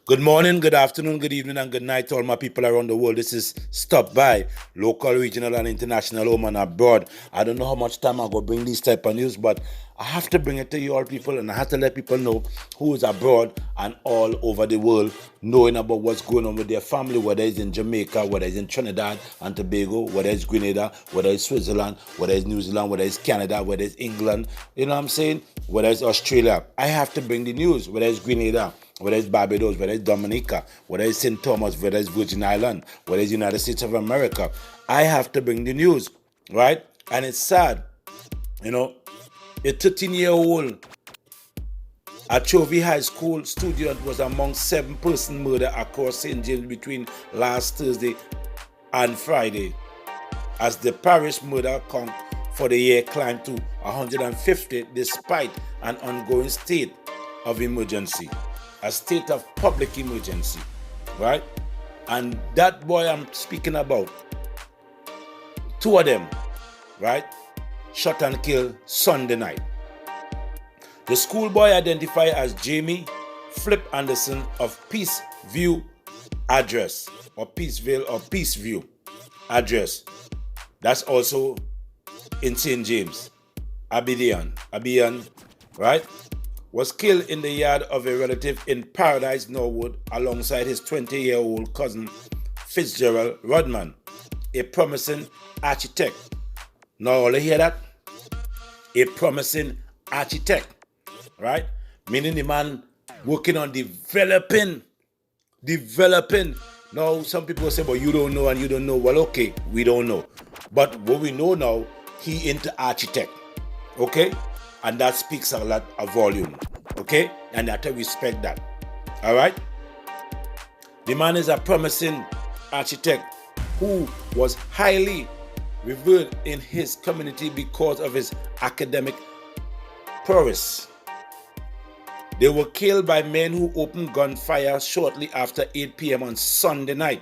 Good morning, good afternoon, good evening, and good night to all my people around the world. This is Stop By, local, regional, and international, home and abroad. I don't know how much time I'm going to bring these type of news, but I have to bring it to you all people, and I have to let people know who is abroad and all over the world, knowing about what's going on with their family, whether it's in Jamaica, whether it's in Trinidad and Tobago, whether it's Grenada, whether it's Switzerland, whether it's New Zealand, whether it's Canada, whether it's England, you know what I'm saying? Whether it's Australia. I have to bring the news, whether it's Grenada, whether it's Barbados, whether it's Dominica, whether it's St. Thomas, whether it's Virgin Island, whether it's United States of America. I have to bring the news, right? And it's sad, you know, a 13-year-old at Chovy High School student was among 7-person murder across St. James between last Thursday and Friday, as the parish murder count for the year climbed to 150 despite an ongoing state of emergency. A state of public emergency, right? And that boy I'm speaking about, 2 of them, right, shot and killed Sunday night. The schoolboy identified as Jamie Flip Anderson of Peaceview address, or Peaceville or Peaceview address. That's also in St. James, Abiyan, right? Was killed in the yard of a relative in Paradise, Norwood, alongside his 20-year-old cousin Fitzgerald Rodman, a promising architect. Now, all you hear that? A promising architect, right? Meaning the man working on developing. Now, some people say, but you don't know and you don't know. Well, okay, we don't know. But what we know now, he into architect, okay? And that speaks a lot of volume, okay? And I have to respect that, all right? The man is a promising architect who was highly revered in his community because of his academic prowess. They were killed by men who opened gunfire shortly after 8 p.m. on Sunday night.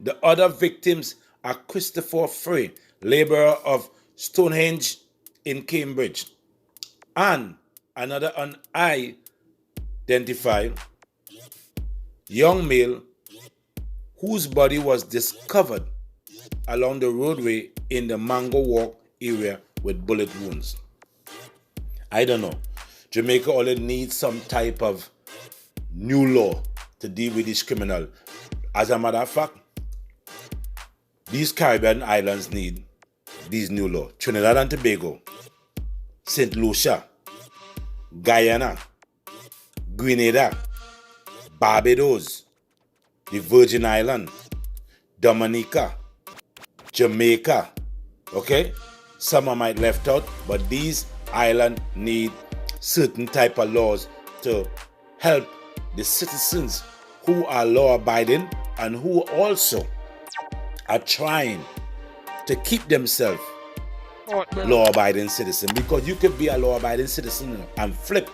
The other victims are Christopher Frey, laborer of Stonehenge in Cambridge, and another unidentified young male whose body was discovered along the roadway in the Mango Walk area with bullet wounds. I don't know. Jamaica only needs some type of new law to deal with this criminal. As a matter of fact, these Caribbean islands need these new law. Trinidad and Tobago, St. Lucia, Guyana, Grenada, Barbados, the Virgin Island, Dominica, Jamaica, okay? Some are might left out, but these islands need certain type of laws to help the citizens who are law-abiding and who also are trying to keep themselves law-abiding citizen, because you could be a law-abiding citizen and flip,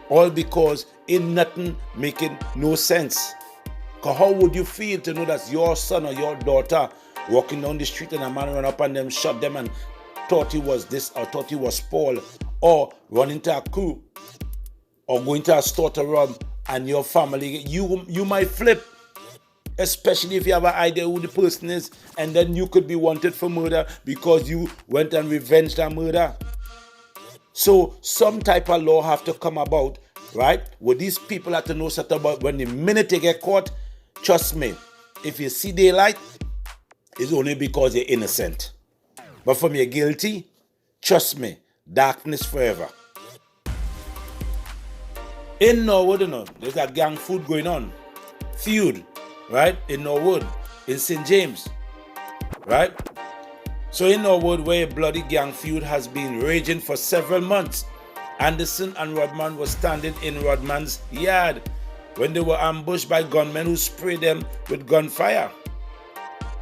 all because in nothing making no sense. Because how would you feel to know that your son or your daughter walking down the street and a man run up on them, shot them, and thought he was this or thought he was Paul, or run into a crew or go into a store to rob, and your family, you might flip. Especially if you have an idea who the person is, and then you could be wanted for murder because you went and revenged that murder. So some type of law have to come about, right? What these people have to know something about when the minute they get caught, trust me, if you see daylight, it's only because you're innocent. But from you're guilty, trust me, darkness forever. In Norwood, you know, there's a gang food going on. Feud. Right? In Norwood, in St. James, right? So in Norwood, where a bloody gang feud has been raging for several months, Anderson and Rodman were standing in Rodman's yard when they were ambushed by gunmen who sprayed them with gunfire.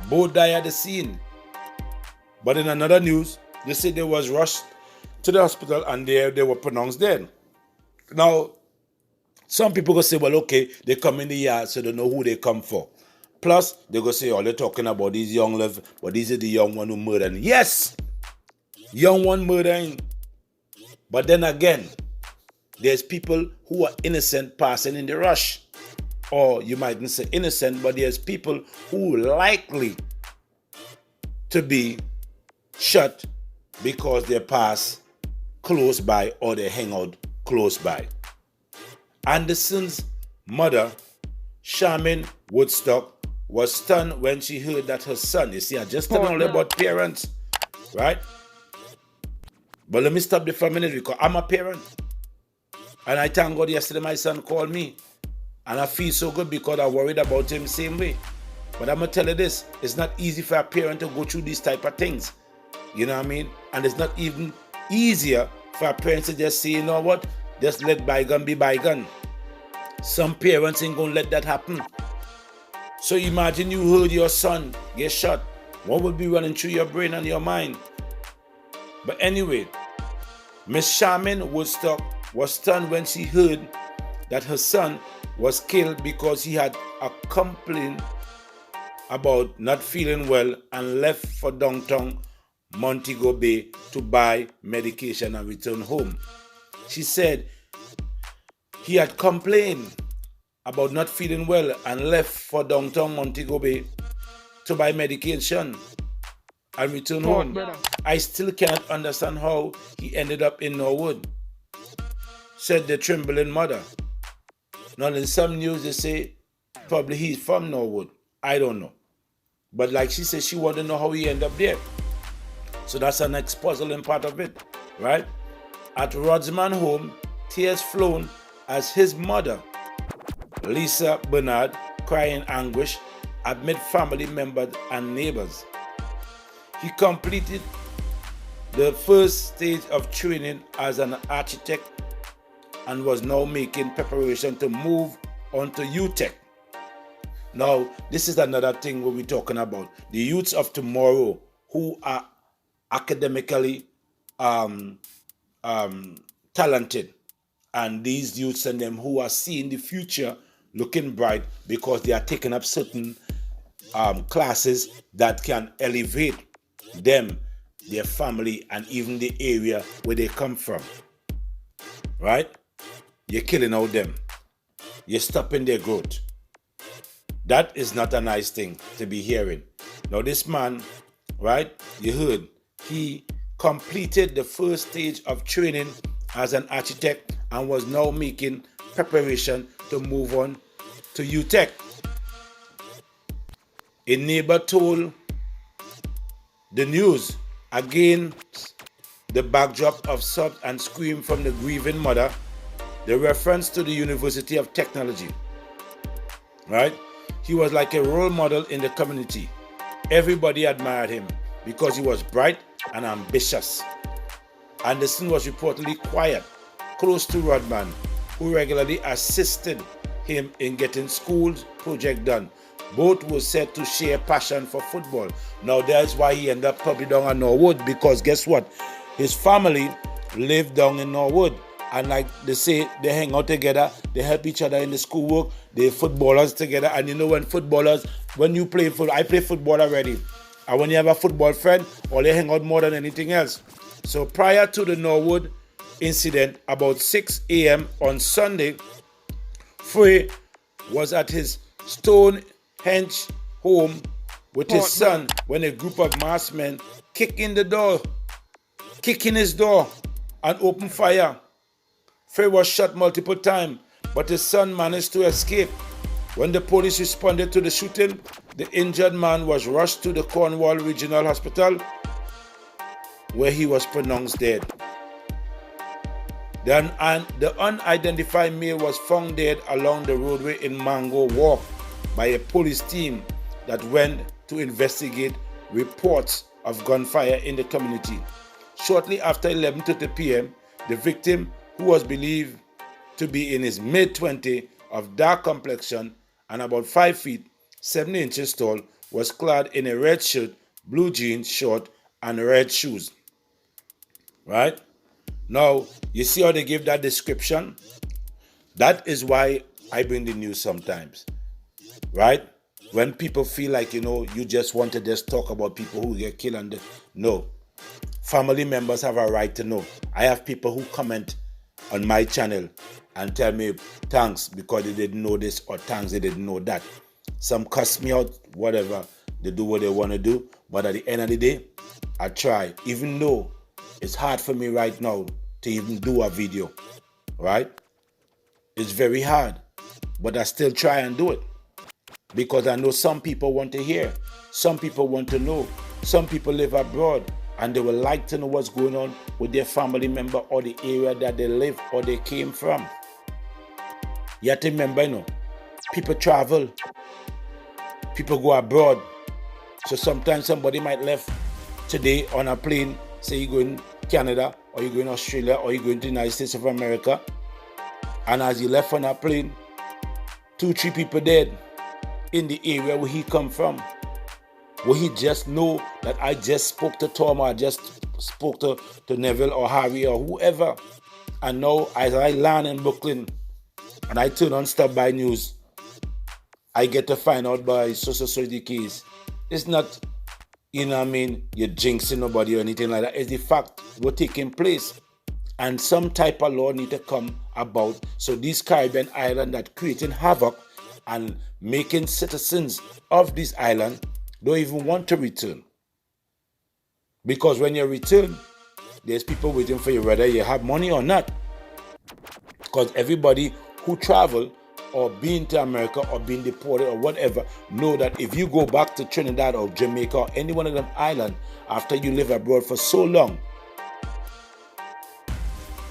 Both died at the scene. But in another news, they said they was rushed to the hospital and they were pronounced dead. Now, some people go say, well, okay, they come in the yard, so they know who they come for. Plus, they go say, oh, they're talking about these young love, but these are the young one who murdered. Yes, young one murdering. But then again, There's people who are innocent passing in the rush. Or you mightn't say innocent, but there's people who likely to be shot because they pass close by or they hang out close by. Anderson's mother, Charmaine Woodstock, was stunned when she heard that her son, you see, I just tell all about parents, right? But let me stop there for a minute because I'm a parent. And I thank God yesterday my son called me. And I feel so good because I worried about him the same way. But I'm going to tell you this, it's not easy for a parent to go through these type of things. You know what I mean? And it's not even easier for a parent to just say, you know what, just let bygone be bygone. Some parents ain't going to let that happen. So imagine you heard your son get shot. What would be running through your brain and your mind? But anyway, Miss Charmaine Woodstock was stunned when she heard that her son was killed because he had a complaint about not feeling well and left for downtown Montego Bay to buy medication and return home. She said he had complained about not feeling well and left for downtown Montego Bay to buy medication and return home. I still can't understand how he ended up in Norwood, said the trembling mother. Now in some news they say probably he's from Norwood. I don't know. But like she said, she wanted to know how he ended up there. So that's the next puzzling part of it, right? At Rodman home, tears flown as his mother, Lisa Bernard, cried in anguish amid family members and neighbors. He completed the first stage of training as an architect and was now making preparation to move on to UTech. Now, this is another thing we'll be talking about. The youths of tomorrow who are academically talented, and these youths and them who are seeing the future looking bright because they are taking up certain classes that can elevate them, their family, and even the area where they come from. Right? You're killing out them. You're stopping their growth. That is not a nice thing to be hearing. Now this man, right, you heard, he completed the first stage of training as an architect and was now making preparation to move on to UTech. A neighbor told the news against the backdrop of sob and scream from the grieving mother, the reference to the University of Technology, right? He was like a role model in the community. Everybody admired him because he was bright and ambitious. Anderson was reportedly quiet, close to Rodman, who regularly assisted him in getting school's project done. Both were said to share passion for football. Now that's why he ended up probably down in Norwood, because guess what? His family lived down in Norwood. And like they say, they hang out together, they help each other in the schoolwork, they're footballers together. And you know when you play football, I play football already. And when you have a football friend, or they hang out more than anything else. So prior to the Norwood incident, about 6 a.m. on Sunday, Frey was at his Stonehenge home with his son when a group of masked men kicked in his door and opened fire. Frey was shot multiple times, but his son managed to escape. When the police responded to the shooting, the injured man was rushed to the Cornwall Regional Hospital, where he was pronounced dead. The unidentified male was found dead along the roadway in Mango Walk by a police team that went to investigate reports of gunfire in the community. Shortly after 11:30 p.m., the victim, who was believed to be in his mid-20s, of dark complexion and about 5 feet 7 inches tall, was clad in a red shirt, blue jeans, short, and red shoes. Right? Now, you see how they give that description? That is why I bring the news sometimes. Right? When people feel like, you just want to just talk about people who get killed. No. Family members have a right to know. I have people who comment on my channel and tell me thanks because they didn't know this or thanks they didn't know that. Some cuss me out, whatever. They do what they want to do. But at the end of the day, I try. Even though it's hard for me right now to even do a video, right? It's very hard. But I still try and do it. Because I know some people want to hear. Some people want to know. Some people live abroad and they would like to know what's going on with their family member or the area that they live or they came from. You have to remember, people travel. People go abroad. So sometimes somebody might left today on a plane, say you're going Canada or you're going Australia or you're going to the United States of America. And as you left on a plane, 2-3 people dead in the area where he come from. Where he just know that I just spoke to Tom or I just spoke to Neville or Harry or whoever. And now as I land in Brooklyn and I turn on Stop By News, I get to find out by so the case. It's not, you're jinxing nobody or anything like that. It's the fact what's taking place. And some type of law need to come about. So these Caribbean islands that creating havoc and making citizens of this island don't even want to return. Because when you return, there's people waiting for you whether you have money or not. Because everybody who travel or been to America or been deported or whatever know that if you go back to Trinidad or Jamaica or any one of them islands after you live abroad for so long,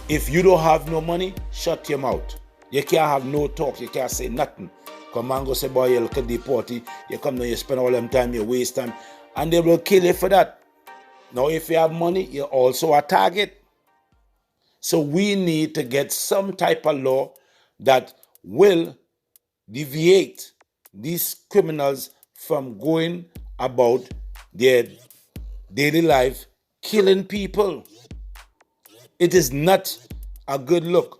if you don't have no money, shut your mouth. You can't have no talk. You can't say nothing. Come and go say, boy, you look at the party. You come there, you spend all them time, you waste time. And they will kill you for that. Now, if you have money, you're also a target. So we need to get some type of law that will deviate these criminals from going about their daily life killing people. It is not a good look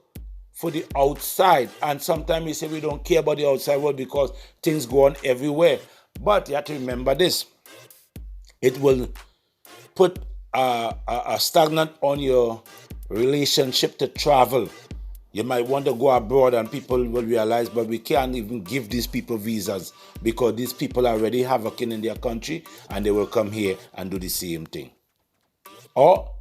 for the outside. And sometimes we say we don't care about the outside world because things go on everywhere. But you have to remember this. It will put a stagnant on your relationship to travel. You might want to go abroad and people will realize, but we can't even give these people visas because these people are already havocing in their country and they will come here and do the same thing. Or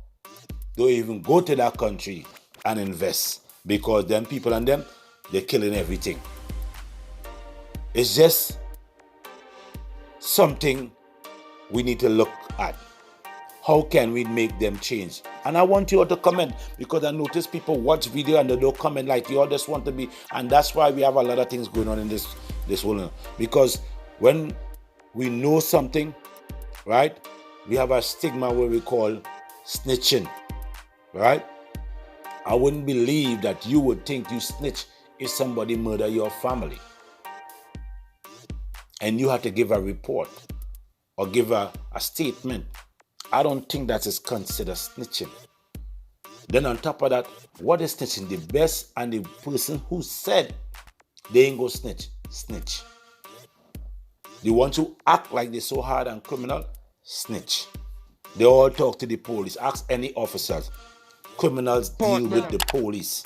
don't even go to that country and invest because them people and them, they're killing everything. It's just something we need to look at. How can we make them change? And I want you all to comment because I notice people watch video and they don't comment like you all just want to be. And that's why we have a lot of things going on in this world. Because when we know something, right, we have a stigma where we call snitching, right? I wouldn't believe that you would think you snitch if somebody murder your family. And you have to give a report or give a statement. I don't think that is considered snitching. Then on top of that, what is snitching? The best and the person who said they ain't go snitch. The ones who act like they're so hard and criminal, snitch. They all talk to the police. Ask any officers. Criminals deal with the police.